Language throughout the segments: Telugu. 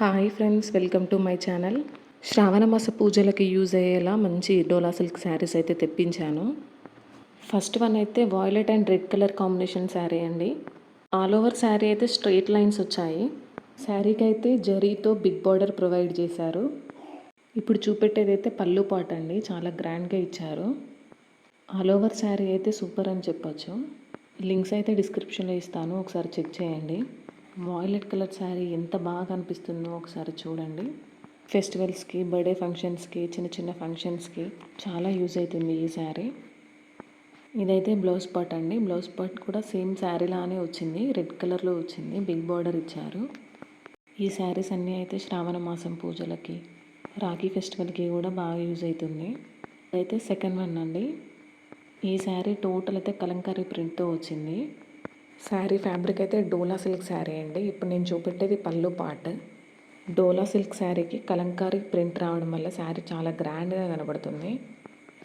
Hi friends, welcome to my channel. శ్రావణ మాస పూజలకి యూజ్ అయ్యేలా మంచి డోలా సిల్క్ శారీస్ అయితే తెప్పించాను. ఫస్ట్ వన్ అయితే violet and red colour combination sari అండి. ఆల్ ఓవర్ శారీ అయితే స్ట్రైట్ లైన్స్ వచ్చాయి. శారీకి అయితే జరీతో బిగ్ బార్డర్ ప్రొవైడ్ చేశారు. ఇప్పుడు చూపెట్టేది అయితే పళ్ళు పాట అండి, చాలా గ్రాండ్గా ఇచ్చారు. ఆల్ ఓవర్ శారీ అయితే సూపర్ అని చెప్పొచ్చు. లింక్స్ అయితే డిస్క్రిప్షన్లో ఇస్తాను, ఒకసారి చెక్ చేయండి. వాయిలెట్ కలర్ శారీ ఎంత బాగా అనిపిస్తుందో ఒకసారి చూడండి. ఫెస్టివల్స్కి, బర్త్డే ఫంక్షన్స్కి, చిన్న చిన్న ఫంక్షన్స్కి చాలా యూజ్ అవుతుంది ఈ శారీ. ఇదైతే బ్లౌజ్ పార్ట్ అండి. బ్లౌజ్ పార్ట్ కూడా సేమ్ శారీలానే వచ్చింది, రెడ్ కలర్లో వచ్చింది, బిగ్ బార్డర్ ఇచ్చారు. ఈ శారీస్ అన్నీ అయితే శ్రావణ మాసం పూజలకి, రాఖీ ఫెస్టివల్కి కూడా బాగా యూజ్ అవుతుంది. అయితే సెకండ్ వన్ అండి. ఈ శారీ టోటల్ అయితే కలంకారీ ప్రింట్తో వచ్చింది. శారీ ఫ్యాబ్రిక్ అయితే డోలా సిల్క్ శారీ అండి. ఇప్పుడు నేను చూపెట్టేది పళ్ళు పార్ట్. డోలా సిల్క్ శారీకి కలంకారీ ప్రింట్ రావడం వల్ల శారీ చాలా గ్రాండ్గా కనబడుతుంది.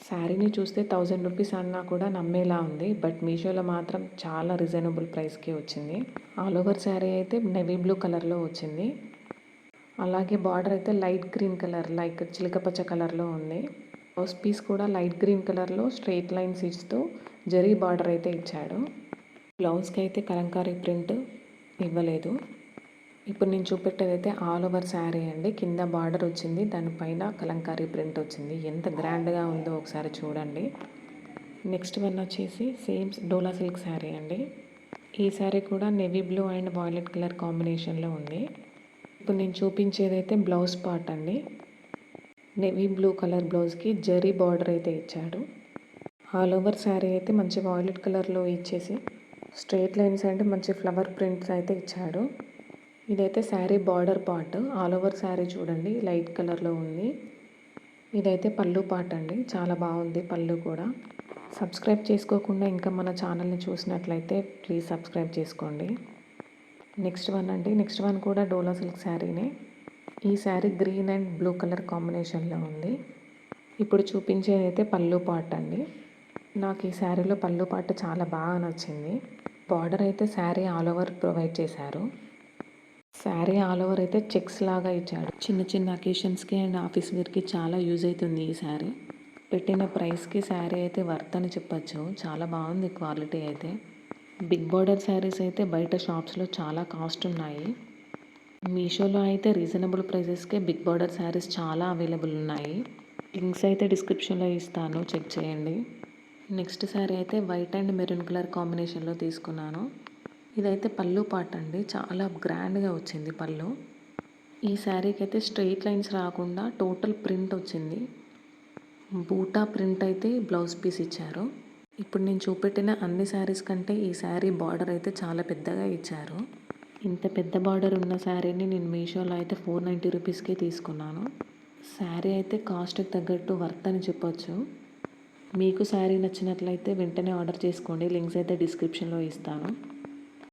శారీని చూస్తే 1000 రూపీస్ అన్నా కూడా నమ్మేలా ఉంది, బట్ మీషోలో మాత్రం చాలా రీజనబుల్ ప్రైస్కి వచ్చింది. ఆల్ ఓవర్ శారీ అయితే నెవీ బ్లూ కలర్లో వచ్చింది. అలాగే బార్డర్ అయితే లైట్ గ్రీన్ కలర్, లైక్ చిలకపచ్చ కలర్లో ఉంది. బ్లౌజ్ పీస్ కూడా లైట్ గ్రీన్ కలర్లో స్ట్రెయిట్ లైన్స్ ఇస్తూ జరీ బార్డర్ అయితే ఇచ్చాడు. బ్లౌజ్కి అయితే కలంకారీ ప్రింట్ ఇవ్వలేదు. ఇప్పుడు నేను చూపెట్టేది అయితే ఆల్ ఓవర్ శారీ అండి. కింద బార్డర్ వచ్చింది, దానిపైన కలంకారీ ప్రింట్ వచ్చింది. ఎంత గ్రాండ్గా ఉందో ఒకసారి చూడండి. నెక్స్ట్ వన్ వచ్చేసి సేమ్ డోలా సిల్క్ శారీ అండి. ఈ శారీ కూడా navy blue and violet colour కాంబినేషన్లో ఉంది. ఇప్పుడు నేను చూపించేది అయితే బ్లౌజ్ పార్ట్ అండి. నెవీ బ్లూ కలర్ బ్లౌజ్కి జరీ బార్డర్ అయితే ఇచ్చాడు. ఆల్ ఓవర్ శారీ అయితే మంచి వాయిలెట్ కలర్లో ఇచ్చేసి స్ట్రెయిట్ లైన్స్ అంటే మంచి ఫ్లవర్ ప్రింట్స్ అయితే ఇచ్చాడు. ఇదైతే sari border part. All over sari చూడండి, లైట్ కలర్లో ఉంది. ఇదైతే పళ్ళు పార్ట్ అండి, చాలా బాగుంది పళ్ళు కూడా. సబ్స్క్రైబ్ చేసుకోకుండా ఇంకా మన ఛానల్ని చూసినట్లయితే ప్లీజ్ సబ్స్క్రైబ్ చేసుకోండి. నెక్స్ట్ వన్ అండి. నెక్స్ట్ వన్ కూడా డోలా సిల్క్ శారీనే. ఈ sari green and blue colour కాంబినేషన్లో ఉంది. ఇప్పుడు చూపించేది అయితే పళ్ళు పార్ట్ అండి. నాకు ఈ శారీలో పళ్ళు పార్ట్ చాలా బాగా నచ్చింది. బార్డర్ అయితే శారీ ఆల్ ఓవర్ ప్రొవైడ్ చేశారు. శారీ ఆల్ ఓవర్ అయితే చెక్స్ లాగా ఇచ్చాడు. చిన్న చిన్న అకేషన్స్కి అండ్ ఆఫీస్ వేర్కి చాలా యూజ్ అవుతుంది ఈ శారీ. పెట్టిన ప్రైస్కి శారీ అయితే వర్త్ అని చెప్పచ్చు. చాలా బాగుంది క్వాలిటీ అయితే. బిగ్ బార్డర్ శారీస్ అయితే బయట షాప్స్లో చాలా కాస్ట్ ఉన్నాయి. మీషోలో అయితే రీజనబుల్ ప్రైసెస్కే బిగ్ బార్డర్ శారీస్ చాలా అవైలబుల్ ఉన్నాయి. లింక్స్ అయితే డిస్క్రిప్షన్లో ఇస్తాను, చెక్ చేయండి. నెక్స్ట్ శారీ అయితే వైట్ అండ్ మెరూన్ కలర్ కాంబినేషన్లో తీసుకున్నాను. ఇదైతే పళ్ళు పార్ట్ అండి, చాలా గ్రాండ్గా వచ్చింది పళ్ళు. ఈ శారీకి అయితే స్ట్రెయిట్ లైన్స్ రాకుండా టోటల్ ప్రింట్ వచ్చింది. బూటా ప్రింట్ అయితే బ్లౌజ్ పీస్ ఇచ్చారు. ఇప్పుడు నేను చూపెట్టిన అన్ని శారీస్ కంటే ఈ శారీ బార్డర్ అయితే చాలా పెద్దగా ఇచ్చారు. ఇంత పెద్ద బార్డర్ ఉన్న శారీని నేను మీషోలో అయితే 490 రూపీస్కే తీసుకున్నాను. శారీ అయితే కాస్ట్కి తగ్గట్టు వర్త్ అని చెప్పొచ్చు. మీకు శారీ నచ్చినట్లయితే వెంటనే ఆర్డర్ చేసుకోండి. లింక్స్ అయితే డిస్క్రిప్షన్లో ఇస్తాను.